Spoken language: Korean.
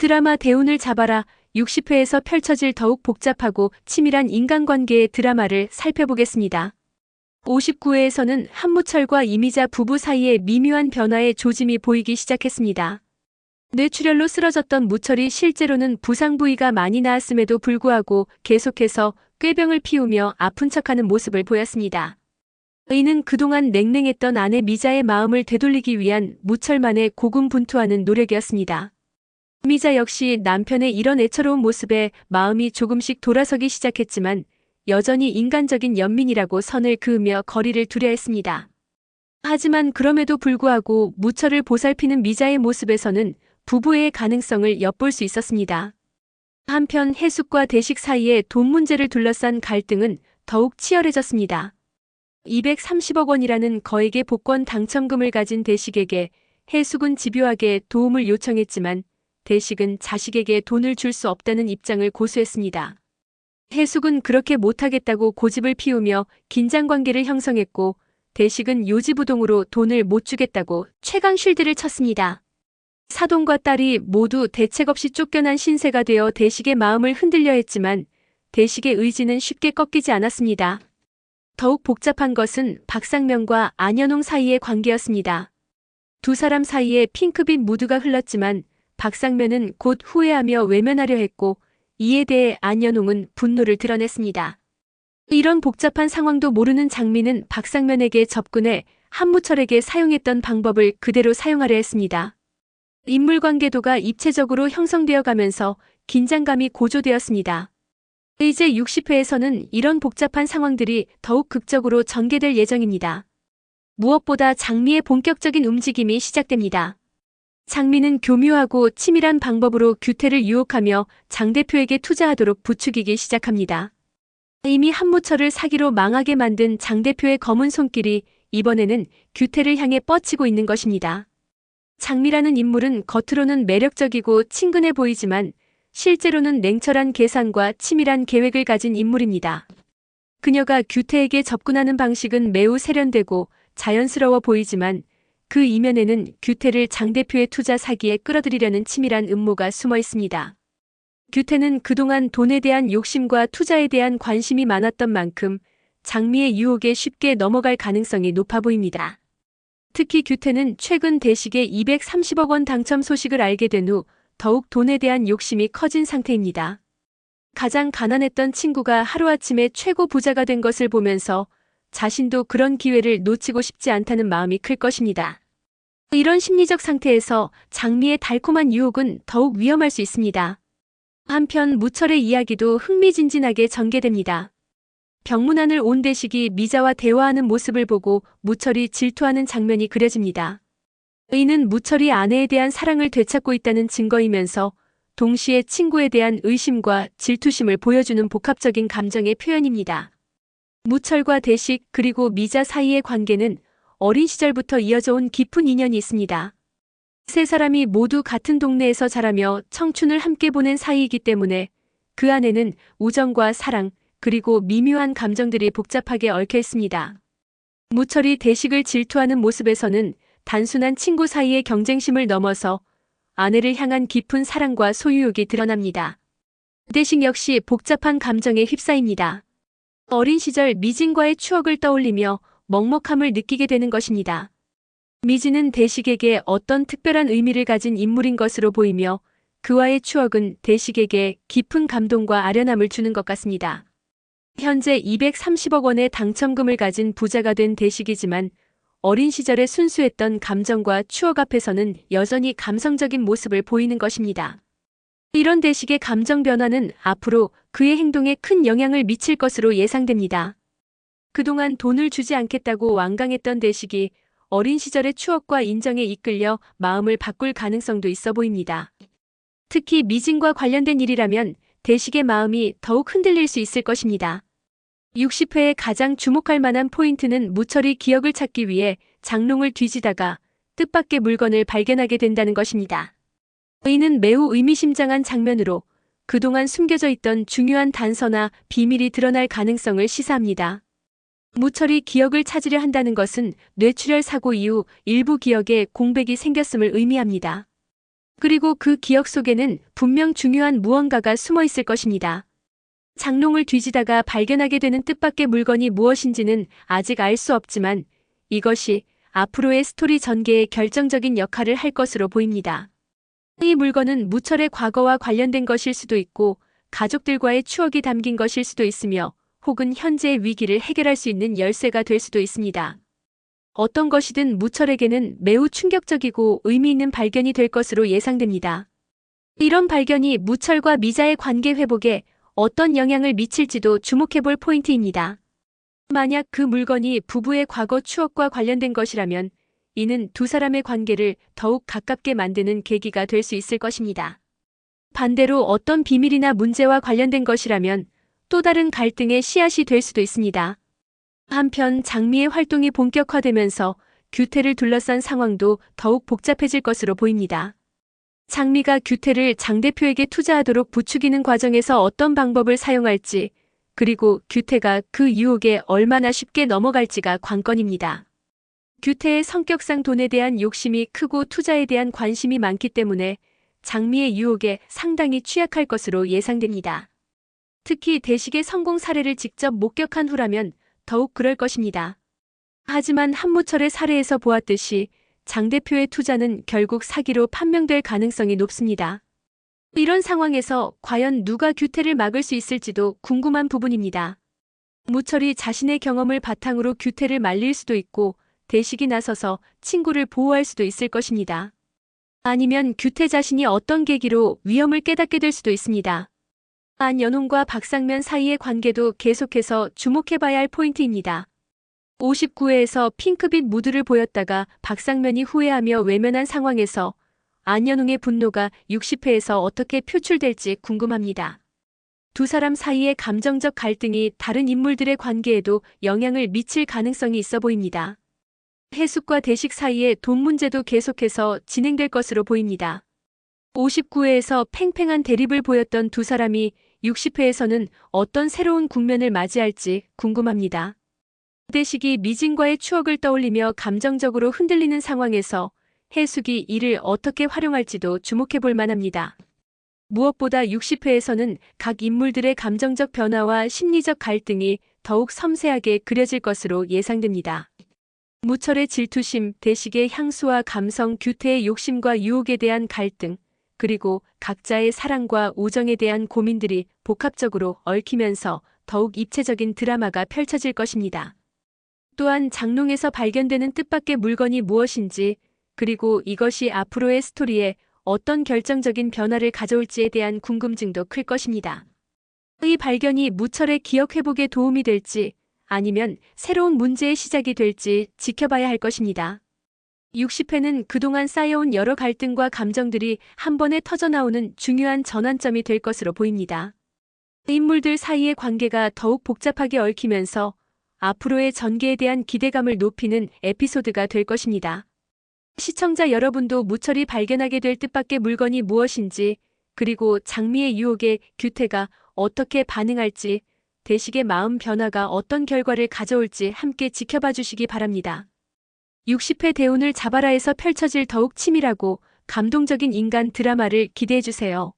드라마 대운을 잡아라 60회에서 펼쳐질 더욱 복잡하고 치밀한 인간관계의 드라마를 살펴보겠습니다. 59회에서는 한무철과 이미자 부부 사이에 미묘한 변화의 조짐이 보이기 시작했습니다. 뇌출혈로 쓰러졌던 무철이 실제로는 부상 부위가 많이 나았음에도 불구하고 계속해서 꾀병을 피우며 아픈 척하는 모습을 보였습니다. 이는 그동안 냉랭했던 아내 미자의 마음을 되돌리기 위한 무철만의 고군분투하는 노력이었습니다. 미자 역시 남편의 이런 애처로운 모습에 마음이 조금씩 돌아서기 시작했지만 여전히 인간적인 연민이라고 선을 그으며 거리를 두려 했습니다. 하지만 그럼에도 불구하고 무철을 보살피는 미자의 모습에서는 부부의 가능성을 엿볼 수 있었습니다. 한편 해숙과 대식 사이의 돈 문제를 둘러싼 갈등은 더욱 치열해졌습니다. 230억 원이라는 거액의 복권 당첨금을 가진 대식에게 해숙은 집요하게 도움을 요청했지만 대식은 자식에게 돈을 줄 수 없다는 입장을 고수했습니다. 해숙은 그렇게 못하겠다고 고집을 피우며 긴장관계를 형성했고 대식은 요지부동으로 돈을 못 주겠다고 최강 쉴드를 쳤습니다. 사돈과 딸이 모두 대책 없이 쫓겨난 신세가 되어 대식의 마음을 흔들려 했지만 대식의 의지는 쉽게 꺾이지 않았습니다. 더욱 복잡한 것은 박상면과 안현홍 사이의 관계였습니다. 두 사람 사이에 핑크빛 무드가 흘렀지만 박상면은 곧 후회하며 외면하려 했고 이에 대해 안현홍은 분노를 드러냈습니다. 이런 복잡한 상황도 모르는 장민은 박상면에게 접근해 한무철에게 사용했던 방법을 그대로 사용하려 했습니다. 인물관계도가 입체적으로 형성되어 가면서 긴장감이 고조되었습니다. 이제 60회에서는 이런 복잡한 상황들이 더욱 극적으로 전개될 예정입니다. 무엇보다 장미의 본격적인 움직임이 시작됩니다. 장미는 교묘하고 치밀한 방법으로 규태를 유혹하며 장 대표에게 투자하도록 부추기기 시작합니다. 이미 한무철을 사기로 망하게 만든 장 대표의 검은 손길이 이번에는 규태를 향해 뻗치고 있는 것입니다. 장미라는 인물은 겉으로는 매력적이고 친근해 보이지만 실제로는 냉철한 계산과 치밀한 계획을 가진 인물입니다. 그녀가 규태에게 접근하는 방식은 매우 세련되고 자연스러워 보이지만 그 이면에는 규태를 장 대표의 투자 사기에 끌어들이려는 치밀한 음모가 숨어 있습니다. 규태는 그동안 돈에 대한 욕심과 투자에 대한 관심이 많았던 만큼 장미의 유혹에 쉽게 넘어갈 가능성이 높아 보입니다. 특히 규태는 최근 대식의 230억 원 당첨 소식을 알게 된 후 더욱 돈에 대한 욕심이 커진 상태입니다. 가장 가난했던 친구가 하루아침에 최고 부자가 된 것을 보면서 자신도 그런 기회를 놓치고 싶지 않다는 마음이 클 것입니다. 이런 심리적 상태에서 장미의 달콤한 유혹은 더욱 위험할 수 있습니다. 한편 무철의 이야기도 흥미진진하게 전개됩니다. 병문안을 온 대식이 미자와 대화하는 모습을 보고 무철이 질투하는 장면이 그려집니다. 이는 무철이 아내에 대한 사랑을 되찾고 있다는 증거이면서 동시에 친구에 대한 의심과 질투심을 보여주는 복합적인 감정의 표현입니다. 무철과 대식 그리고 미자 사이의 관계는 어린 시절부터 이어져 온 깊은 인연이 있습니다. 세 사람이 모두 같은 동네에서 자라며 청춘을 함께 보낸 사이이기 때문에 그 안에는 우정과 사랑 그리고 미묘한 감정들이 복잡하게 얽혀 있습니다. 무철이 대식을 질투하는 모습에서는 단순한 친구 사이의 경쟁심을 넘어서 아내를 향한 깊은 사랑과 소유욕이 드러납니다. 대식 역시 복잡한 감정에 휩싸입니다. 어린 시절 미진과의 추억을 떠올리며 먹먹함을 느끼게 되는 것입니다. 미진은 대식에게 어떤 특별한 의미를 가진 인물인 것으로 보이며 그와의 추억은 대식에게 깊은 감동과 아련함을 주는 것 같습니다. 현재 230억 원의 당첨금을 가진 부자가 된 대식이지만 어린 시절의 순수했던 감정과 추억 앞에서는 여전히 감성적인 모습을 보이는 것입니다. 이런 대식의 감정 변화는 앞으로 그의 행동에 큰 영향을 미칠 것으로 예상됩니다. 그동안 돈을 주지 않겠다고 완강했던 대식이 어린 시절의 추억과 인정에 이끌려 마음을 바꿀 가능성도 있어 보입니다. 특히 미진과 관련된 일이라면 대식의 마음이 더욱 흔들릴 수 있을 것입니다. 60회에 가장 주목할 만한 포인트는 무철이 기억을 찾기 위해 장롱을 뒤지다가 뜻밖의 물건을 발견하게 된다는 것입니다. 이는 매우 의미심장한 장면으로 그동안 숨겨져 있던 중요한 단서나 비밀이 드러날 가능성을 시사합니다. 무철이 기억을 찾으려 한다는 것은 뇌출혈 사고 이후 일부 기억에 공백이 생겼음을 의미합니다. 그리고 그 기억 속에는 분명 중요한 무언가가 숨어 있을 것입니다. 장롱을 뒤지다가 발견하게 되는 뜻밖의 물건이 무엇인지는 아직 알 수 없지만 이것이 앞으로의 스토리 전개에 결정적인 역할을 할 것으로 보입니다. 이 물건은 무철의 과거와 관련된 것일 수도 있고 가족들과의 추억이 담긴 것일 수도 있으며 혹은 현재의 위기를 해결할 수 있는 열쇠가 될 수도 있습니다. 어떤 것이든 무철에게는 매우 충격적이고 의미 있는 발견이 될 것으로 예상됩니다. 이런 발견이 무철과 미자의 관계 회복에 어떤 영향을 미칠지도 주목해볼 포인트입니다. 만약 그 물건이 부부의 과거 추억과 관련된 것이라면 이는 두 사람의 관계를 더욱 가깝게 만드는 계기가 될 수 있을 것입니다. 반대로 어떤 비밀이나 문제와 관련된 것이라면 또 다른 갈등의 씨앗이 될 수도 있습니다. 한편 장미의 활동이 본격화되면서 규태를 둘러싼 상황도 더욱 복잡해질 것으로 보입니다. 장미가 규태를 장 대표에게 투자하도록 부추기는 과정에서 어떤 방법을 사용할지, 그리고 규태가 그 유혹에 얼마나 쉽게 넘어갈지가 관건입니다. 규태의 성격상 돈에 대한 욕심이 크고 투자에 대한 관심이 많기 때문에 장미의 유혹에 상당히 취약할 것으로 예상됩니다. 특히 대식의 성공 사례를 직접 목격한 후라면 더욱 그럴 것입니다. 하지만 한무철의 사례에서 보았듯이 장 대표의 투자는 결국 사기로 판명될 가능성이 높습니다. 이런 상황에서 과연 누가 규태를 막을 수 있을지도 궁금한 부분입니다. 무철이 자신의 경험을 바탕으로 규태를 말릴 수도 있고 대식이 나서서 친구를 보호할 수도 있을 것입니다. 아니면 규태 자신이 어떤 계기로 위험을 깨닫게 될 수도 있습니다. 안연홍과 박상면 사이의 관계도 계속해서 주목해봐야 할 포인트입니다. 59회에서 핑크빛 무드를 보였다가 박상면이 후회하며 외면한 상황에서 안연홍의 분노가 60회에서 어떻게 표출될지 궁금합니다. 두 사람 사이의 감정적 갈등이 다른 인물들의 관계에도 영향을 미칠 가능성이 있어 보입니다. 해숙과 대식 사이의 돈 문제도 계속해서 진행될 것으로 보입니다. 59회에서 팽팽한 대립을 보였던 두 사람이 60회에서는 어떤 새로운 국면을 맞이할지 궁금합니다. 대식이 미진과의 추억을 떠올리며 감정적으로 흔들리는 상황에서 해숙이 이를 어떻게 활용할지도 주목해볼 만합니다. 무엇보다 60회에서는 각 인물들의 감정적 변화와 심리적 갈등이 더욱 섬세하게 그려질 것으로 예상됩니다. 무철의 질투심, 대식의 향수와 감성, 규태의 욕심과 유혹에 대한 갈등, 그리고 각자의 사랑과 우정에 대한 고민들이 복합적으로 얽히면서 더욱 입체적인 드라마가 펼쳐질 것입니다. 또한 장롱에서 발견되는 뜻밖의 물건이 무엇인지, 그리고 이것이 앞으로의 스토리에 어떤 결정적인 변화를 가져올지에 대한 궁금증도 클 것입니다. 이 발견이 무철의 기억 회복에 도움이 될지 아니면 새로운 문제의 시작이 될지 지켜봐야 할 것입니다. 60회는 그동안 쌓여온 여러 갈등과 감정들이 한 번에 터져나오는 중요한 전환점이 될 것으로 보입니다. 인물들 사이의 관계가 더욱 복잡하게 얽히면서 앞으로의 전개에 대한 기대감을 높이는 에피소드가 될 것입니다. 시청자 여러분도 무철이 발견하게 될 뜻밖의 물건이 무엇인지, 그리고 장미의 유혹에 규태가 어떻게 반응할지, 대식의 마음 변화가 어떤 결과를 가져올지 함께 지켜봐 주시기 바랍니다. 60회 대운을 잡아라에서 펼쳐질 더욱 치밀하고 감동적인 인간 드라마를 기대해 주세요.